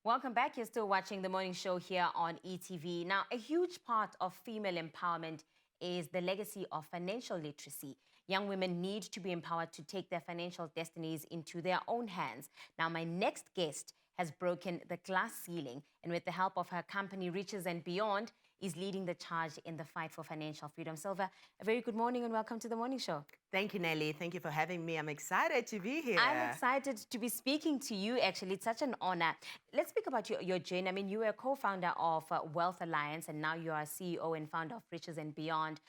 Welcome back. You're still watching the morning show here on ETV. Now, a huge part of female empowerment is the legacy of financial literacy. Young women need to be empowered to take their financial destinies into their own hands. Now, my next guest has broken the glass ceiling, and with the help of her company, Riches and Beyond, is leading the charge in the fight for financial freedom. Sylvia, a very good morning and welcome to the morning show. Thank you, Nelly. Thank you for having me. I'm excited to be here. I'm excited to be speaking to you, actually. It's such an honor. Let's speak about your journey. I mean, you were a co-founder of Wealth Alliance, and now you are CEO and founder of Riches and Beyond.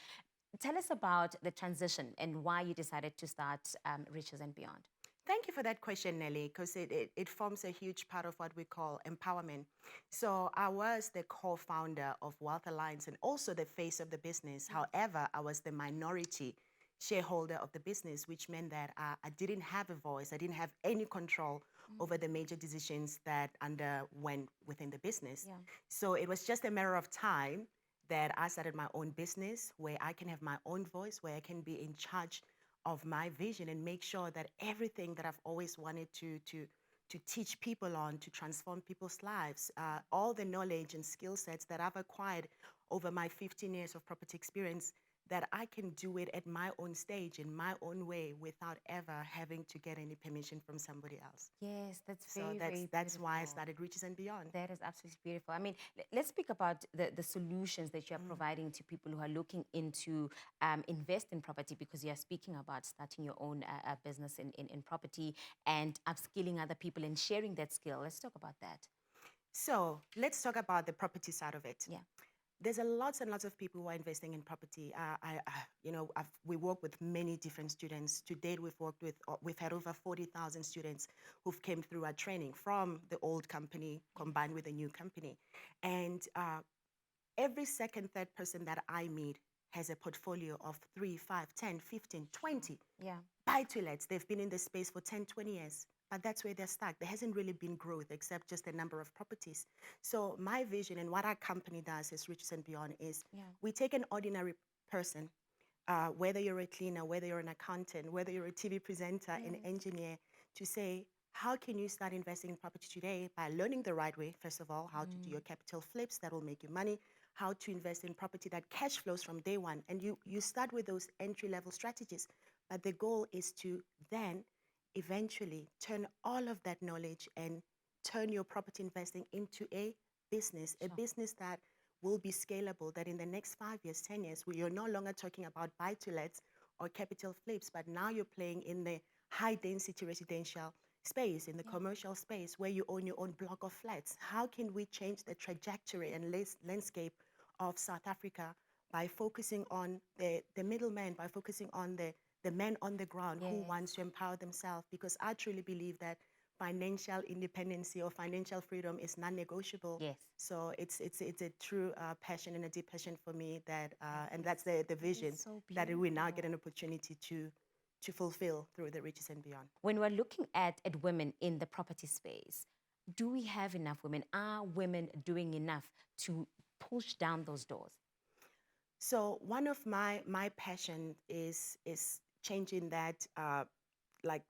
Tell us about the transition and why you decided to start Riches and Beyond. Thank you for that question, Nelly, because it forms a huge part of what we call empowerment. So I was the co-founder of Wealth Alliance and also the face of the business. However, I was the minority shareholder of the business, which meant that I didn't have a voice. I didn't have any control over the major decisions that underwent within the business. Yeah. So it was just a matter of time that I started my own business where I can have my own voice, where I can be in charge of my vision and make sure that everything that I've always wanted to teach people on, to transform people's lives, all the knowledge and skill sets that I've acquired over my 15 years of property experience, that I can do it at my own stage, in my own way, without ever having to get any permission from somebody else. Yes, that's So very that's why I beautiful. started Riches and Beyond. That is absolutely beautiful. I mean, let's speak about the solutions that you're providing to people who are looking into invest in property, because you're speaking about starting your own business in property and upskilling other people and sharing that skill. Let's talk about that. So let's talk about the property side of it. Yeah. There's a lots and lots of people who are investing in property. We work with many different students. To date, we've had over 40,000 students who've came through our training from the old company combined with the new company. And every second, third person that I meet has a portfolio of 3, 5, 10, 15, 20 Yeah. buy-to-lets. They've been in this space for 10, 20 years. But that's where they're stuck. There hasn't really been growth except just the number of properties. So my vision and what our company does as Riches and Beyond is we take an ordinary person, whether you're a cleaner, whether you're an accountant, whether you're a TV presenter, an engineer, to say, how can you start investing in property today by learning the right way, first of all, how to do your capital flips that will make you money, how to invest in property that cash flows from day one. And you start with those entry-level strategies. But the goal is to then eventually turn all of that knowledge and turn your property investing into a business, a business that will be scalable, that in the next 5 years, 10 years, where you're no longer talking about buy-to-lets or capital flips, but now you're playing in the high-density residential space, in the commercial space, where you own your own block of flats. How can we change the trajectory and landscape of South Africa by focusing on the middleman, by focusing on the men on the ground who wants to empower themselves? Because I truly believe that financial independence or financial freedom is non-negotiable. Yes. So it's a true passion and a deep passion for me that, and that's the vision that we now get an opportunity to fulfill through the Riches and Beyond. When we're looking at women in the property space, do we have enough women? Are women doing enough to push down those doors? So one of my passion is changing that, like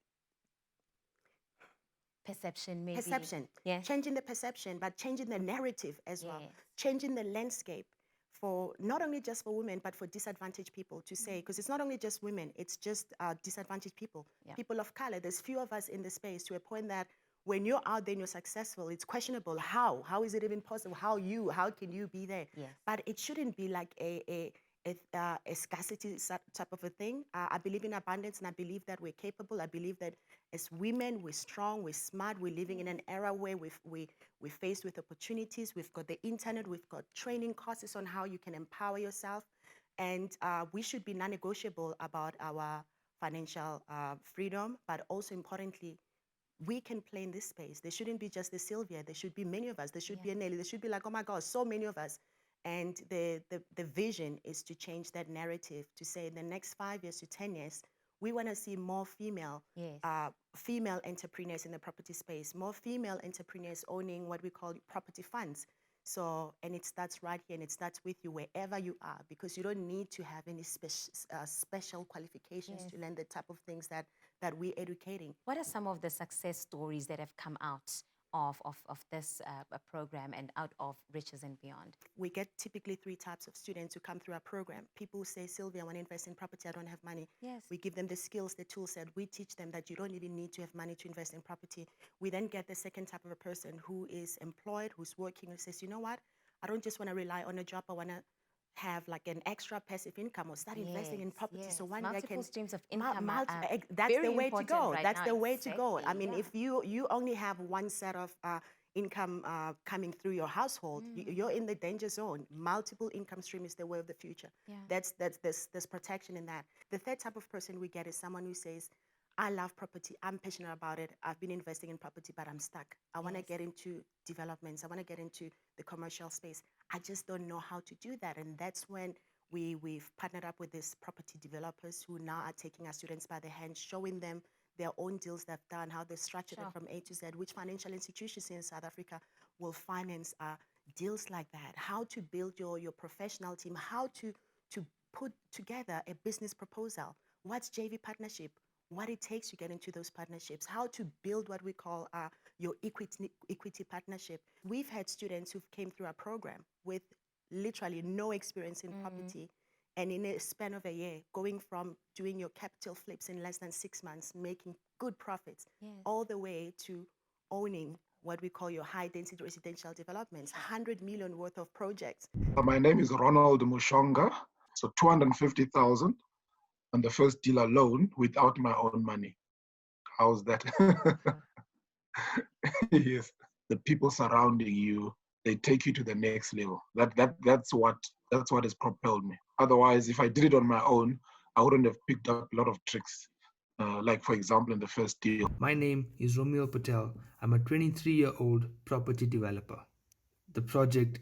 Perception, maybe. perception, Yeah. changing the perception, but changing the narrative as well, Yes. changing the landscape for not only just for women, but for disadvantaged people to say, because it's not only just women, it's just disadvantaged people, people of color. There's few of us in the space, to a point that when you're out there and you're successful, it's questionable. How is it even possible? How can you be there? Yes. But it shouldn't be like a scarcity type of a thing. I believe in abundance, and I believe that we're capable. I believe that as women, we're strong, we're smart, we're living in an era where we're faced with opportunities. We've got the internet, we've got training courses on how you can empower yourself. And we should be non-negotiable about our financial freedom, but also importantly, we can play in this space. There shouldn't be just the Sylvia. There should be many of us. There should be a Nelly. There should be like, oh my God, so many of us. And the vision is to change that narrative, to say in the next 5 years to 10 years, we want to see more female entrepreneurs in the property space, more female entrepreneurs owning what we call property funds. So, and it starts right here, and it starts with you wherever you are, because you don't need to have any special qualifications Yes. to learn the type of things that we're educating. What are some of the success stories that have come out of this program and out of Riches and Beyond? We get typically three types of students who come through our program. People who say, Sylvia, I want to invest in property, I don't have money. Yes. We give them the skills, the tool set. We teach them that you don't even need to have money to invest in property. We then get the second type of a person who is employed, who's working, who says, you know what, I don't just want to rely on a job, I want to have like an extra passive income or start investing in property. So one day I Multiple can streams of income are that's very the way to important go. right That's now. the way to go. I Exactly, mean, yeah. if you only have one set of income coming through your household, you're in the danger zone. Multiple income stream is the way of the future. Yeah. There's protection in that. The third type of person we get is someone who says, I love property. I'm passionate about it. I've been investing in property, but I'm stuck. I want to Yes. get into developments. I want to get into the commercial space. I just don't know how to do that. And that's when we've partnered up with these property developers who now are taking our students by the hand, showing them their own deals they've done, how they structured Sure. it from A to Z, which financial institutions in South Africa will finance deals like that, how to build your professional team, how to put together a business proposal, what's JV partnership, what it takes to get into those partnerships, how to build what we call your equity partnership. We've had students who came through our program with literally no experience in property, and in a span of a year, going from doing your capital flips in less than 6 months, making good profits, Yes. all the way to owning what we call your high density residential developments, 100 million worth of projects. My name is Ronald Mushonga. So 250,000 on the first deal alone without my own money. How's that? Yes. The people surrounding you, they take you to the next level. That's what has propelled me. Otherwise, if I did it on my own, I wouldn't have picked up a lot of tricks. Like, for example, in the first deal. My name is Romeo Patel. I'm a 23-year-old property developer. The project,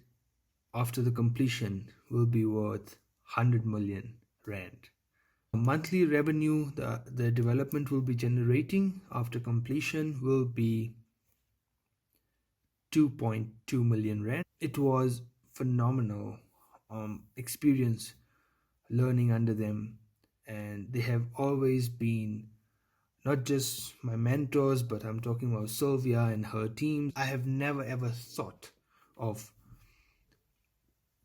after the completion, will be worth 100 million rand. Monthly revenue the development will be generating after completion will be 2.2 million rand. It was phenomenal experience learning under them, and they have always been not just my mentors, but I'm talking about Sylvia and her team. I have never ever thought of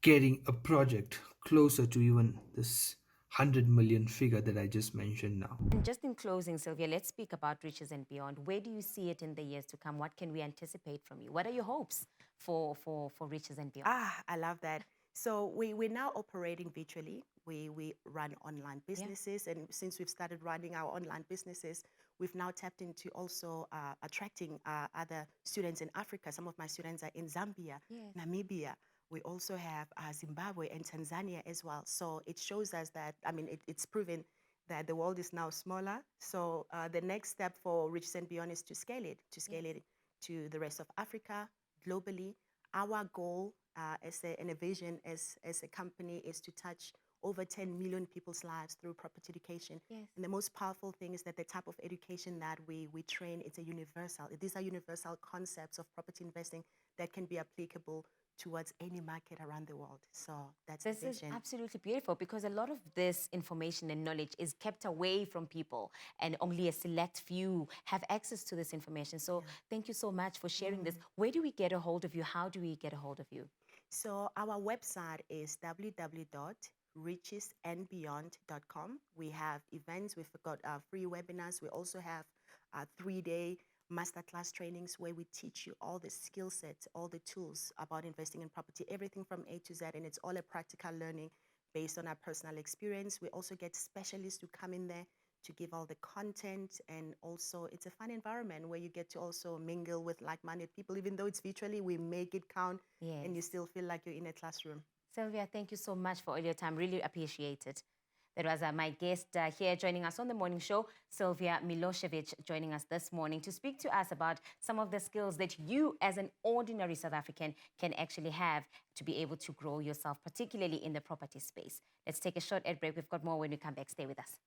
getting a project closer to even this 100 million figure that I just mentioned now. And just in closing, Sylvia, let's speak about Riches and Beyond. Where do you see it in the years to come? What can we anticipate from you? What are your hopes for Riches and Beyond? I love that. So we're now operating virtually. We run online businesses, and since we've started running our online businesses, we've now tapped into also attracting other students in Africa. Some of my students are in Zambia, Namibia. We also have Zimbabwe and Tanzania as well. So it shows us that, I mean, it's proven that the world is now smaller. So the next step for Riches and Beyond is to scale it to the rest of Africa, globally. Our goal and a vision as a company is to touch over 10 million people's lives through property education. And the most powerful thing is that the type of education that we train, it's a universal. These are universal concepts of property investing that can be applicable towards any market around the world. So that's the vision. This is absolutely beautiful, because a lot of this information and knowledge is kept away from people, and only a select few have access to this information. So thank you so much for sharing this. Where do we get a hold of you? How do we get a hold of you? So our website is www.richesandbeyond.com. We have events, we've got free webinars. We also have 3-day masterclass trainings where we teach you all the skill sets, all the tools about investing in property, everything from A to Z, and it's all a practical learning based on our personal experience. We also get specialists who come in there to give all the content, and also it's a fun environment where you get to also mingle with like-minded people. Even though it's virtually, we make it count, and you still feel like you're in a classroom. Sylvia, thank you so much for all your time. Really appreciate it. That was my guest here joining us on the morning show, Sylvia Milosevic, joining us this morning to speak to us about some of the skills that you as an ordinary South African can actually have to be able to grow yourself, particularly in the property space. Let's take a short ad break. We've got more when we come back. Stay with us.